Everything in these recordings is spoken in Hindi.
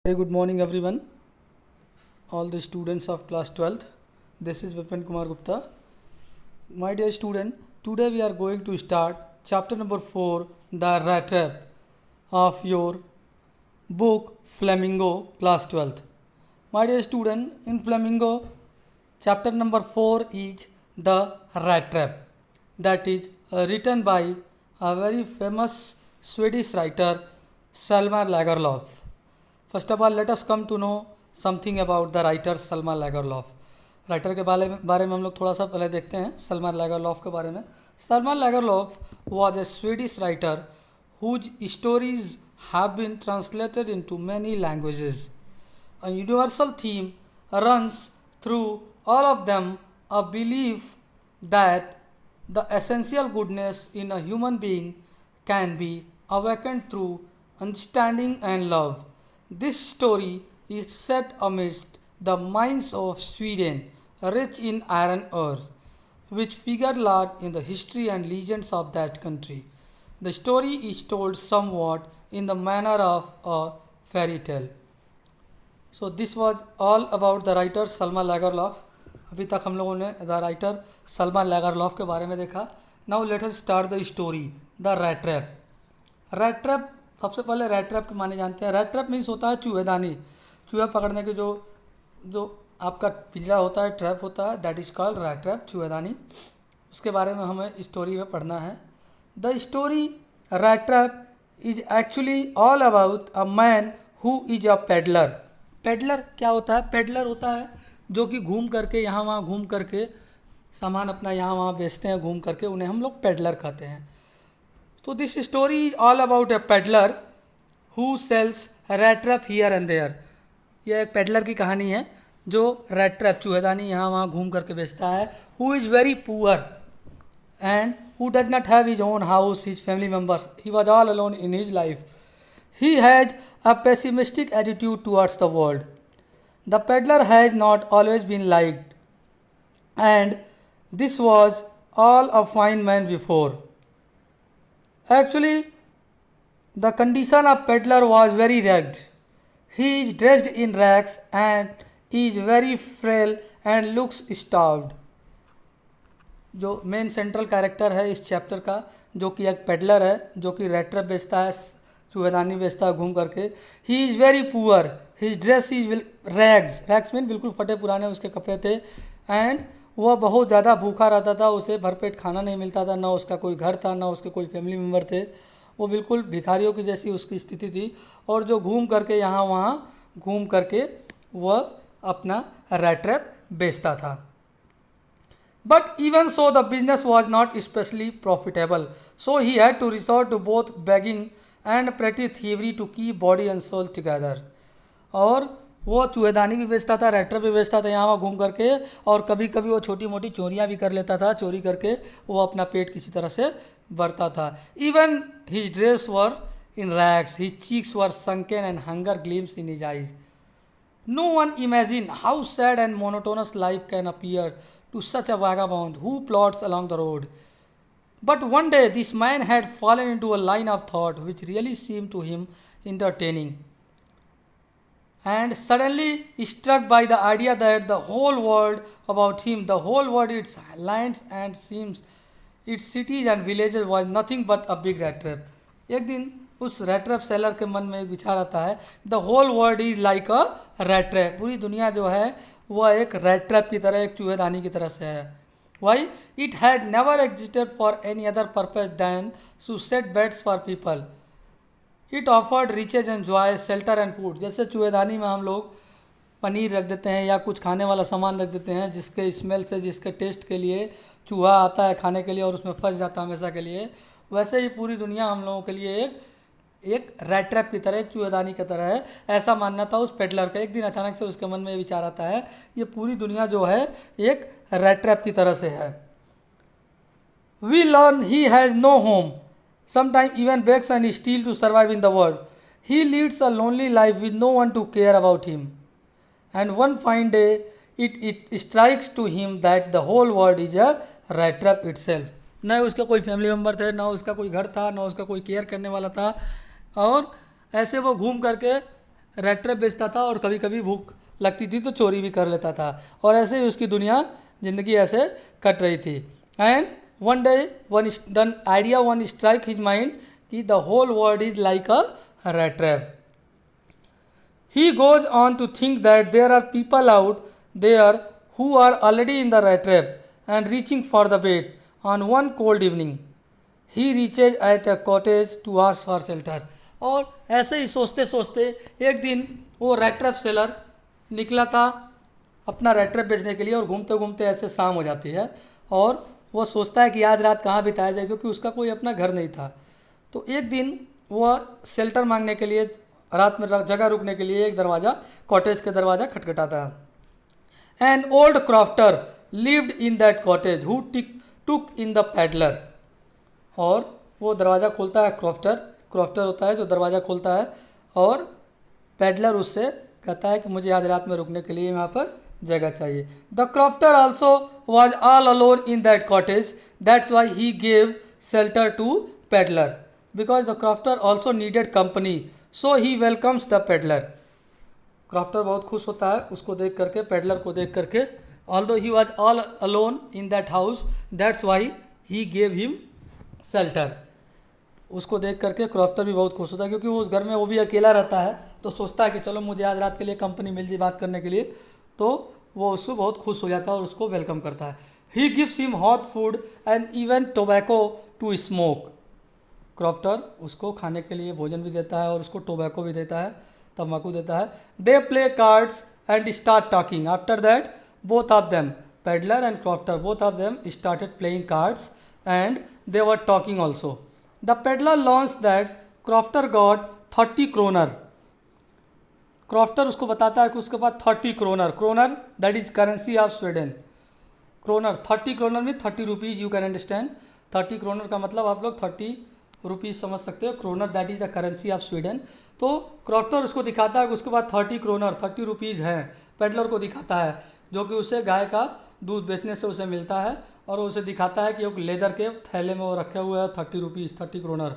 Very good morning everyone, all the students of class 12th. This is Vipin Kumar Gupta. My dear student, today we are going to start chapter number 4, the rat trap of your book Flamingo class 12th. My dear student, in Flamingo, chapter number 4 is the rat trap, that is written by a very famous Swedish writer Selma Lagerlöf. First of all let us come to know something about the writer Selma Lagerlof. Writer के बारे में हम लोग थोड़ा सा पहले देखते हैं सलमा लैगरलॉफ के बारे में. Selma Lagerlof was a Swedish writer whose stories have been translated into many languages. A universal theme runs through all of them, a belief that the essential goodness in a human being can be awakened through understanding and love. This story is set amidst the mines of Sweden, rich in iron ore, which figure large in the history and legends of that country. The story is told somewhat in the manner of a fairy tale. So this was all about the writer Selma Lagerlöf. अभी तक हम लोगों ने द राइटर सलमा लैगरलॉफ के बारे में देखा. Now let us start the story the rat trap. Rat trap, सबसे पहले रैट ट्रैप के माने जानते हैं. रैट ट्रैप मीन्स होता है चूहेदानी. चूहे पकड़ने के जो आपका पिंजरा होता है, ट्रैप होता है, that is called rat trap, चूहेदानी. उसके बारे में हमें स्टोरी में पढ़ना है. The story rat trap is actually all about a man who is a peddler. Peddler क्या होता है? पेडलर होता है जो कि घूम करके यहाँ वहाँ घूम करके सामान अपना यहाँ वहाँ बेचते हैं, घूम करके उन्हें हम लोग पेडलर कहते हैं. तो this story is all about a peddler who sells rat trap here and there. यह एक पेडलर की कहानी है जो रैट ट्रैप, चूहेदानी यहाँ वहाँ घूम करके बेचता है. Who is very poor and who does not have his own house, his family members. He was all alone in his life. He has a pessimistic attitude towards the world. The peddler has not always been liked and this was all a fine man before. Actually, the condition of peddler was very ragged. He is dressed in rags and is very frail and looks starved. जो मेन सेंट्रल कैरेक्टर है इस चैप्टर का, जो कि एक पेडलर है, जो कि रैट ट्रैप बेचता है, चूहेदानी बेचता है घूम करके. He is very poor, his dress is rags. Rags mean बिल्कुल फटे पुराने उसके कपड़े थे. एंड वह बहुत ज़्यादा भूखा रहता था, उसे भरपेट खाना नहीं मिलता था, ना उसका कोई घर था, ना उसके कोई फैमिली मेम्बर थे. वो बिल्कुल भिखारियों की जैसी उसकी स्थिति थी. और जो घूम करके यहाँ वहाँ घूम करके वह अपना रैट ट्रैप बेचता था. But even so the business was not specially profitable, so he had to resort to both begging and pretty thievery to keep body and soul together. और वो चूहेदानी भी बेचता था, रैट ट्रैप भी बेचता था यहाँ वहाँ घूम करके, और कभी कभी वो छोटी मोटी चोरियाँ भी कर लेता था. चोरी करके वो अपना पेट किसी तरह से भरता था. Even his dress were in rags, his cheeks were sunken and hunger gleams in his eyes. No one imagine how sad and monotonous life can appear to such a vagabond who plods along the road. But one day this man had fallen into a line of thought which really seemed to him entertaining, and suddenly struck by the idea that the whole world about him, the whole world, its lands and seams, its cities and villages, was nothing but a big rat trap. एक दिन उस रैट ट्रैप सेलर के मन में एक विचार आता है, the whole world is like a rat trap. पूरी दुनिया जो है वह एक रैट ट्रैप की तरह, एक चूहेदानी की तरह से है. Why? It had never existed for any other purpose than to set baits for people. It offered riches and joy, shelter and food. जैसे चूहेदानी में हम लोग पनीर रख देते हैं या कुछ खाने वाला सामान रख देते हैं जिसके स्मेल से, जिसके टेस्ट के लिए चूहा आता है खाने के लिए और उसमें फंस जाता है हमेशा के लिए, वैसे ही पूरी दुनिया हम लोगों के लिए एक रैट ट्रैप की तरह, एक चूहेदानी की तरह है. ऐसा मानना था उस पेडलर का. एक दिन अचानक से उसके मन में ये विचार आता है, ये पूरी दुनिया जो है एक रैट ट्रैप की तरह से है. We learn he has no home, sometimes even begs and steals to survive in the world. He leads a lonely life with no one to care about him. And one fine day, it strikes to him that the whole world is a rat trap itself. न उसका कोई फैमिली मेम्बर थे, ना उसका कोई घर था, ना उसका कोई केयर करने वाला था, और ऐसे वो घूम करके रेड ट्रैप बेचता था और कभी कभी भूख लगती थी तो चोरी भी कर लेता था, और ऐसे ही उसकी दुनिया ज़िंदगी ऐसे कट रही थी. And one day one idea one strike his mind कि the whole world is like a rat trap. He goes on to think that there are people out there who are already in the rat trap and reaching for the bait. On one cold evening, he reaches at a cottage to ask for shelter. और ऐसे ही सोचते सोचते एक दिन वो रेड ट्रैप सेलर निकला था अपना रेड ट्रैप बेचने के लिए, और घूमते घूमते ऐसे शाम हो जाती है और वो सोचता है कि आज रात कहाँ बिताया जाए, क्योंकि उसका कोई अपना घर नहीं था. तो एक दिन वह शेल्टर मांगने के लिए, रात में जगह रुकने के लिए एक दरवाज़ा, कॉटेज का दरवाज़ा खटखटाता है. An old crofter lived in that cottage who took in the peddler. और वो दरवाज़ा खोलता है, क्रॉफ्टर होता है जो दरवाज़ा खोलता है, और पैडलर उससे कहता है कि मुझे आज रात में रुकने के लिए यहाँ पर जगह चाहिए. The crofter also was all alone in that cottage, that's why he gave shelter to peddler because the crofter also needed company, so he welcomes the peddler. Crofter बहुत खुश होता है उसको देख करके, पेडलर को देख करके. Although he was all alone in that house, that's why he gave him shelter. उसको देख करके क्रॉफ्टर भी बहुत खुश होता है, क्योंकि वो उस घर में वो भी अकेला रहता है, तो सोचता है कि चलो मुझे आज रात के लिए कंपनी मिल जाए बात करने के लिए. तो वो उसको बहुत खुश हो जाता है और उसको वेलकम करता है. He gives him hot food and even tobacco to smoke. Crofter उसको खाने के लिए भोजन भी देता है और उसको टोबैको भी देता है, तम्बाकू देता है. They play cards and start talking. After that both of them, peddler and crofter, both of them started playing cards and they were talking also. The peddler learns that crofter got 30 kronor. Crofter उसको बताता है कि उसके पास 30 kronor that is currency of Sweden. Kronor 30 kronor में 30 rupees, you can understand. 30 kronor का मतलब आप लोग 30 रुपीज़ समझ सकते हो. Kronor that is the currency of Sweden. तो क्रॉफ्टर उसको दिखाता है कि उसके पास 30 क्रोनर 30 रुपीज़ हैं. पेडलर को दिखाता है जो कि उसे गाय का दूध बेचने से उसे मिलता है, और उसे दिखाता है कि एक लेदर के थैले में वो रखे हुए हैं 30 rupees 30 kronor.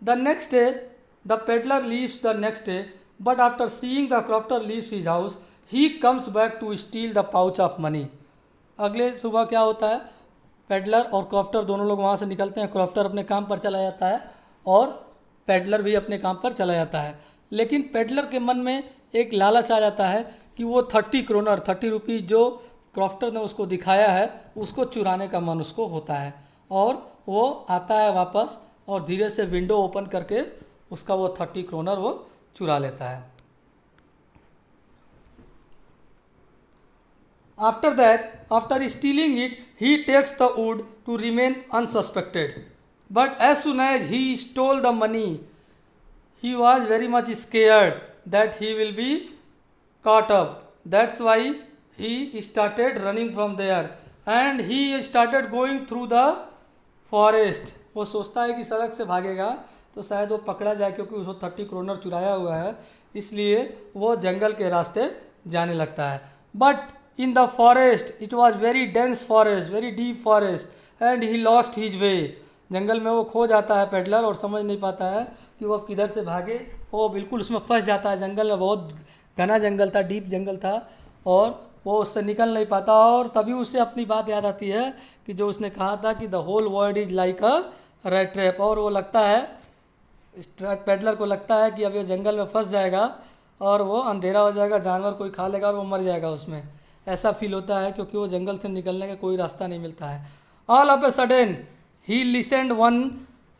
The next day the peddler leaves the next day, but after seeing the crofter leaves his house he comes back to steal the pouch of money. अगले सुबह क्या होता है, पेडलर और क्रॉफ्टर दोनों लोग वहाँ से निकलते हैं. क्रॉफ्टर अपने काम पर चला जाता है और पेडलर भी अपने काम पर चला जाता है. लेकिन पेडलर के मन में एक लालच आ जाता है कि वो 30 क्रोनर 30 रुपीज़ जो क्रॉफ्टर ने उसको दिखाया है उसको चुराने का मन उसको होता है, और वो आता है वापस और धीरे से विंडो ओपन करके उसका वो 30 क्रोनर वो चुरा लेता है. After that, after stealing it, he takes the wood to remain unsuspected. But as soon as he stole the money, he was very much scared that he will be caught up. That's why he started running from there and he started going through the forest. वो सोचता है कि सड़क से भागेगा तो शायद वो पकड़ा जाए, क्योंकि उसको 30 क्रोनर चुराया हुआ है, इसलिए वो जंगल के रास्ते जाने लगता है. But in the forest, it was very dense forest, very deep forest, and he lost his way. जंगल में वो खो जाता है पेडलर और समझ नहीं पाता है कि वो अब किधर से भागे. वो बिल्कुल उसमें फंस जाता है. जंगल में बहुत घना जंगल था, डीप जंगल था, और वो उससे निकल नहीं पाता. और तभी उसे अपनी बात याद आती है कि जो उसने कहा था कि the whole world is like a rat trap. और वो लगता है, पेडलर को लगता है कि अब ये जंगल में फंस जाएगा और वो अंधेरा हो जाएगा, जानवर कोई खा लेगा और वो मर जाएगा उसमें. ऐसा फील होता है क्योंकि वो जंगल से निकलने का कोई रास्ता नहीं मिलता है. All of a sudden he लिसेंड one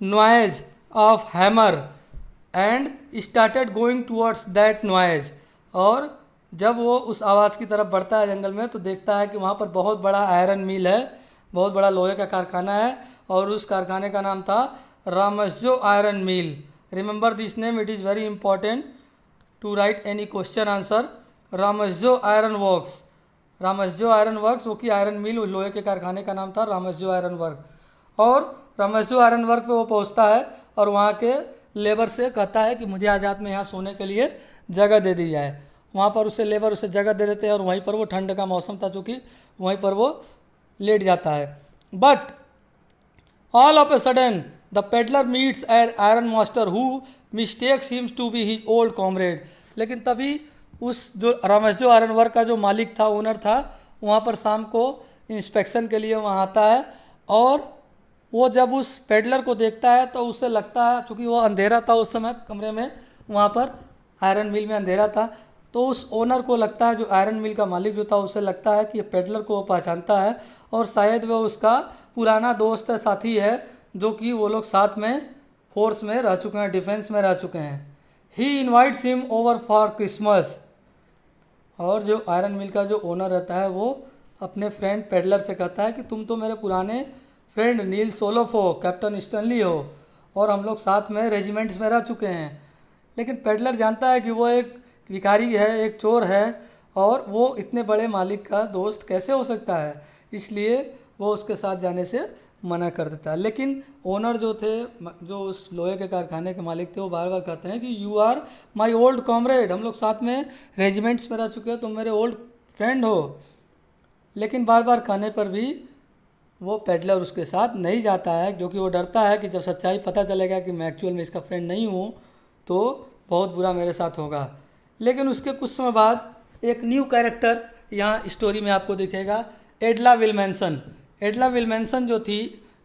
noise of hammer and started going towards that noise. और जब वो उस आवाज़ की तरफ बढ़ता है जंगल में तो देखता है कि वहाँ पर बहुत बड़ा आयरन मिल है, बहुत बड़ा लोहे का कारखाना है, और उस कारखाने का नाम था Ramsjo iron mill. Remember this name, it is very important to write any question answer. Ramsjo iron works, Ramsjo iron works, वो कि आयरन मिल, लोहे के कारखाने का नाम था रामस्जो आयरन वर्क. और रामस्जो आयरन वर्क पे वो पहुंचता है और वहाँ के लेबर से कहता है कि मुझे आज रात में यहाँ सोने के लिए जगह दे दी जाए. वहाँ पर उसे लेबर उसे जगह दे देते हैं और वहीं पर वो, ठंड का मौसम था चूँकि, वहीं पर वो लेट जाता है. But all of a sudden the peddler meets ironmaster who mistakes him to be his old comrade. लेकिन तभी उस जो रमेश आयरन वर्क का जो मालिक था, ओनर था, वहाँ पर शाम को इंस्पेक्शन के लिए वहाँ आता है और वो जब उस पेडलर को देखता है तो उसे लगता है, चूँकि वो अंधेरा था उस समय कमरे में, वहाँ पर आयरन मिल में अंधेरा था, तो उस ओनर को लगता है, जो आयरन मिल का मालिक जो था उसे लगता है कि ये पेडलर को वो पहचानता है और शायद वह उसका पुराना दोस्त है, साथी है, जो कि वो लोग साथ में फोर्स में रह चुके हैं, डिफेंस में रह चुके हैं। He invites him over for Christmas. और जो आयरन मिल का जो ओनर रहता है वो अपने फ्रेंड पेडलर से कहता है कि तुम तो मेरे पुराने फ्रेंड नील सोलोफ हो, कैप्टन स्टनली हो, और हम लोग साथ में रेजिमेंट्स में रह चुके हैं। लेकिन पेडलर जानता है कि वो एक भिखारी है, एक चोर है, और वो इतने बड़े मालिक का दोस्त कैसे हो सकता है, इसलिए वो उसके साथ जाने से मना कर देता है। लेकिन ओनर जो थे, जो उस लोहे के कारखाने के मालिक थे, वो बार बार कहते हैं कि you are my old comrade, हम लोग साथ में रेजिमेंट्स में रह चुके हो, तुम मेरे ओल्ड फ्रेंड हो। लेकिन बार बार कहने पर भी वो पेडलर उसके साथ नहीं जाता है, क्योंकि वो डरता है कि जब सच्चाई पता चलेगा कि मैं एक्चुअल में इसका फ्रेंड नहीं हूँ तो बहुत बुरा मेरे साथ होगा। लेकिन उसके कुछ समय बाद एक न्यू कैरेक्टर यहाँ स्टोरी में आपको दिखेगा, एडला विल्मेंसन। एडला विल्मेंसन जो थी,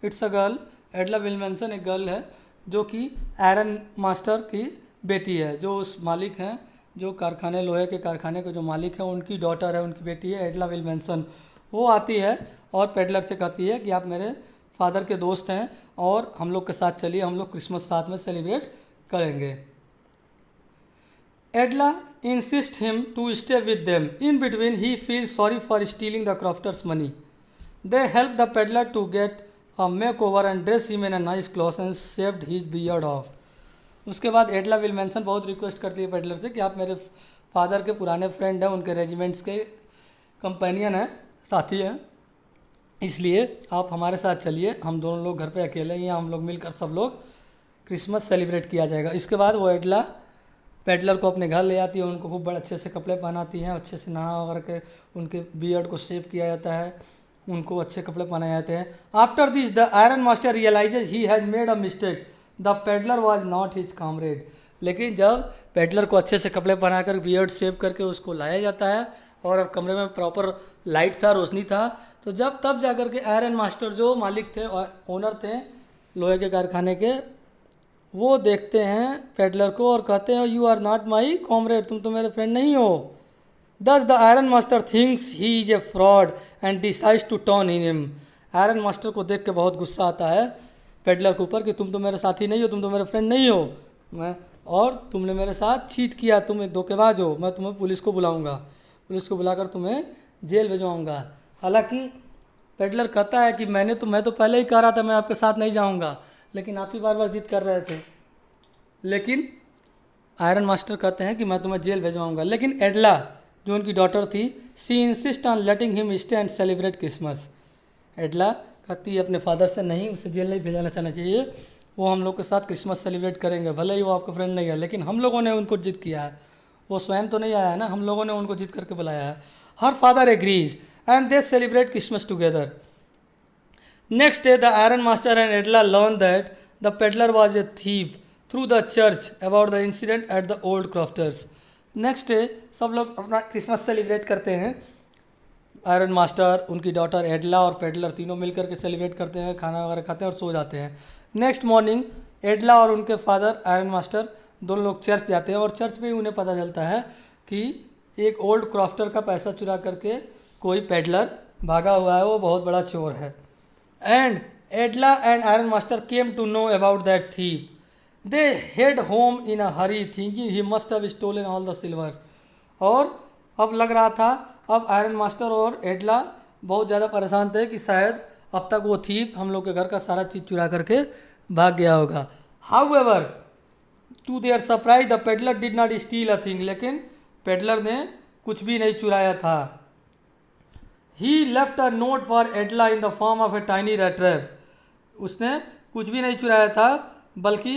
इट्स अ गर्ल। एडला विल्मेंसन एक गर्ल है जो कि आयरन मास्टर की बेटी है, जो उस मालिक हैं, जो कारखाने, लोहे के कारखाने के जो मालिक हैं, उनकी डॉटर है, उनकी बेटी है एडला विल्मेंसन। वो आती है और पेडलर से कहती है कि आप मेरे फादर के दोस्त हैं और हम लोग के साथ चलिए, हम लोग क्रिसमस साथ में सेलिब्रेट करेंगे। Edla insist him to stay with them. In between he feel sorry for stealing the crofters money. They help the peddler to get a make over and dress him in a nice cloth and saved his beard off. उसके बाद एडला विल्मेंसन बहुत रिक्वेस्ट करती है पेडलर से कि आप मेरे फादर के पुराने फ्रेंड हैं, उनके रेजिमेंट्स के कंपेनियन हैं, साथी हैं, इसलिए आप हमारे साथ चलिए, हम दोनों लोग घर पे अकेले ही हैं, हम लोग मिलकर सब लोग क्रिसमस सेलिब्रेट किया जाएगा। इसके बाद वो एडला पेडलर को अपने घर ले आती है, उनको खूब बड़े अच्छे से कपड़े पहनाती हैं, अच्छे से नहा वगैरह के उनके बियर्ड को शेव किया जाता है, उनको अच्छे कपड़े पहनाए जाते हैं। After this the ironmaster realises he has made a mistake, the peddler was not his comrade. लेकिन जब पेडलर को अच्छे से कपड़े पहनाकर बियर्ड शेव करके उसको लाया जाता है और कमरे में प्रॉपर लाइट था, रोशनी था, तो जब तब जाकर के आयरन मास्टर जो मालिक थे, ओनर थे लोहे के कारखाने के, वो देखते हैं पेडलर को और कहते हैं you are not my comrade, तुम तो मेरे फ्रेंड नहीं हो। Thus the ironmaster thinks he is a fraud and decides to turn him. Ironmaster को देख के बहुत गुस्सा आता है पेडलर के ऊपर कि तुम तो मेरे साथी नहीं हो, तुम तो मेरे फ्रेंड नहीं हो, मैं और तुमने मेरे साथ चीट किया, तुम एक धोखेबाज हो, मैं तुम्हें पुलिस को बुलाऊंगा, पुलिस को बुलाकर तुम्हें जेल भिजवाऊंगा। हालांकि पेडलर कहता है कि मैं तो पहले ही कह रहा था मैं आपके साथ नहीं जाऊंगा, लेकिन आप ही बार बार जिद कर रहे थे। लेकिन आयरन मास्टर कहते हैं कि मैं तुम्हें जेल भेजवाऊंगा। लेकिन एडला जो उनकी डॉटर थी, she insist on letting him stay and celebrate Christmas. Edla कहती है अपने फादर से नहीं, उसे जेल नहीं भेजाना चाहना चाहिए, वो हम लोग के साथ क्रिसमस सेलिब्रेट करेंगे, भले ही वो आपका फ्रेंड नहीं है, लेकिन हम लोगों ने उनको जिद किया है, वो स्वयं तो नहीं आया है ना, हम लोगों ने उनको जिद करके बुलाया है। Her father agrees and they celebrate Christmas together. Next day, the iron master and Edla learned that the peddler was a thief through the church about the incident at the old crofters. Next day, सब लोग अपना क्रिसमस सेलिब्रेट करते हैं। आयरन मास्टर, उनकी डॉटर एडला और पेडलर तीनों मिलकर के सेलिब्रेट करते हैं, खाना वगैरह खाते हैं और सो जाते हैं। नेक्स्ट मॉर्निंग एडला और उनके फादर आयरन मास्टर दोनों लोग चर्च जाते हैं और चर्च में ही उन्हें पता चलता है कि एक ओल्ड क्रॉफ्टर का पैसा चुरा करके कोई पेडलर भागा हुआ है, वो बहुत बड़ा चोर है। And Edla and ironmaster came to know about that thief. They head home in a hurry thinking he must have stolen all the silvers. और अब लग रहा था, अब आयरन मास्टर और एडला बहुत ज़्यादा परेशान थे कि शायद अब तक वो थीफ हम लोग के घर का सारा चीज़ चुरा करके भाग गया होगा। However to their surprise the peddler did not steal a thing. लेकिन पेडलर ने कुछ भी नहीं चुराया था। He left a note for Edla in the form of a tiny rat trap. उसने कुछ भी नहीं चुराया था, बल्कि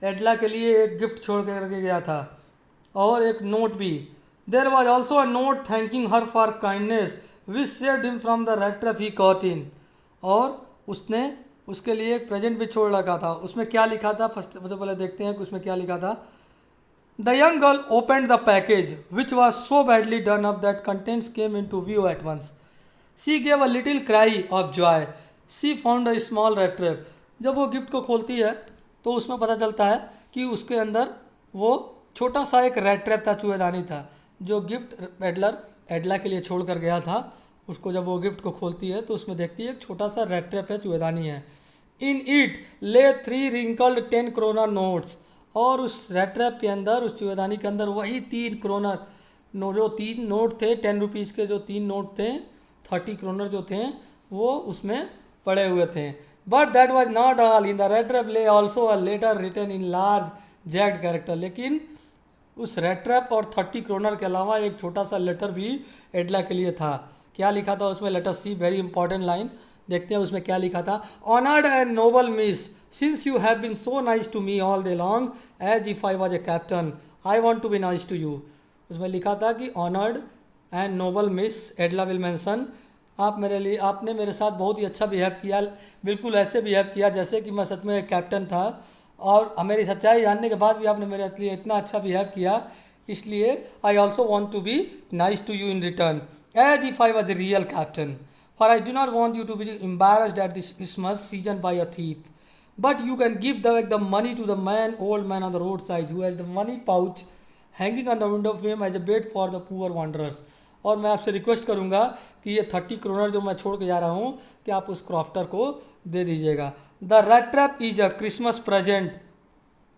एडला के लिए एक गिफ्ट छोड़ करके गया था और एक नोट भी। There was also a note thanking her for kindness which saved him from the rat trap he caught in. और उसने उसके लिए एक प्रेजेंट भी छोड़ रखा था। उसमें क्या लिखा था, फर्स्ट सबसे पहले देखते हैं कि उसमें क्या लिखा था। The young girl opened the package, which was so badly done up that contents came into view at once. She gave a little cry of joy. She found a small rat trap. जब वो गिफ्ट को खोलती है तो उसमें पता चलता है कि उसके अंदर वो छोटा सा एक रैट ट्रैप था, चूहेदानी था, जो गिफ्ट पेडलर एडला के लिए छोड़ कर गया था। उसको जब वो गिफ्ट को खोलती है तो उसमें देखती है एक छोटा सा रैट ट्रैप है, चूहेदानी है। इन इट ले 3 रिंकल्ड 10 क्रोनर नोट्स, और उस रैट ट्रैप के अंदर, उस चूहेदानी के अंदर वही 3 क्रोनर जो 3 नोट थे, 10 रुपीज़ के जो 3 नोट थे, 30 क्रोनर जो थे, वो उसमें पड़े हुए थे। But that was not all, in the rat trap lay also a letter written in large jagged character. लेकिन उस रेड ट्रैप और 30 क्रोनर के अलावा एक छोटा सा लेटर भी एडला के लिए था। क्या लिखा था उसमें? Letter see, very important line. देखते हैं उसमें क्या लिखा था। Honoured and noble miss, since you have been so nice to me all day long as if I was a captain, I want to be nice to you. उसमें लिखा था कि honoured and noble miss Edla Willmansson, आप मेरे लिए, आपने मेरे साथ बहुत ही अच्छा बिहेव किया, बिल्कुल ऐसे बिहेव किया जैसे कि मैं सच में एक कैप्टन था, और मेरी सच्चाई जानने के बाद भी आपने मेरे लिए इतना अच्छा बिहेव किया, इसलिए I also want to be nice to you in return as if I was a real captain, for I do not want you to be embarrassed at this Christmas season by a thief, but you can give the money to the man, old man on the roadside, who has the money pouch hanging on the window frame as a bait for the poor wanderers. और मैं आपसे रिक्वेस्ट करूंगा कि ये 30 क्रोनर जो मैं छोड़ के जा रहा हूँ कि आप उस क्रॉफ्टर को दे दीजिएगा। The rat trap is a Christmas present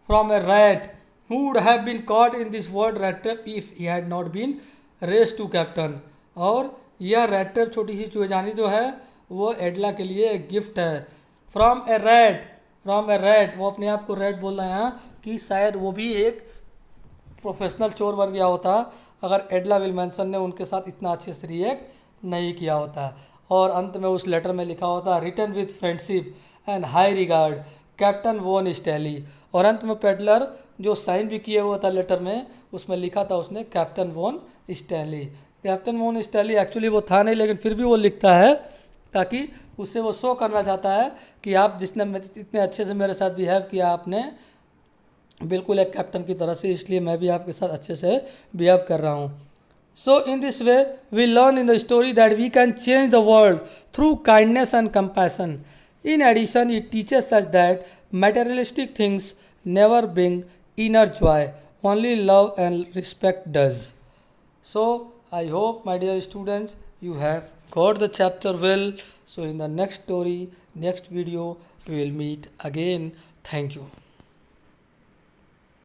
from a rat who would have been caught in this world rat trap if he had not been raised to captain. और यह रैट ट्रैप, छोटी सी चूहेदानी जो है, वो एडला के लिए एक गिफ्ट है। फ्रॉम ए रैट, वो अपने आप को रैट बोल रहे हैं कि शायद वो भी एक प्रोफेशनल चोर बन गया होता अगर एडला विल्मनसन ने उनके साथ इतना अच्छे से रिएक्ट नहीं किया होता। और अंत में उस लेटर में लिखा होता written with friendship and high regard Captain von Stahle. और अंत में पेडलर जो साइन भी किए हुआ था लेटर में, उसमें लिखा था उसने Captain von Stahle. Captain von Stahle actually वो था नहीं, लेकिन फिर भी वो लिखता है ताकि उससे वो शो करना चाहता है कि आप जिसने इतने अच्छे से मेरे साथ बिहेव किया, आपने बिल्कुल एक कैप्टन की तरह से, इसलिए मैं भी आपके साथ अच्छे से बिहेव कर रहा हूँ। So in this way we learn in the story that we can change the world through kindness and compassion. In addition it teaches us that materialistic things never bring inner joy, only love and respect does. So I hope, my dear students, you have got the chapter well. So in the next story, next video, we will meet again. Thank you.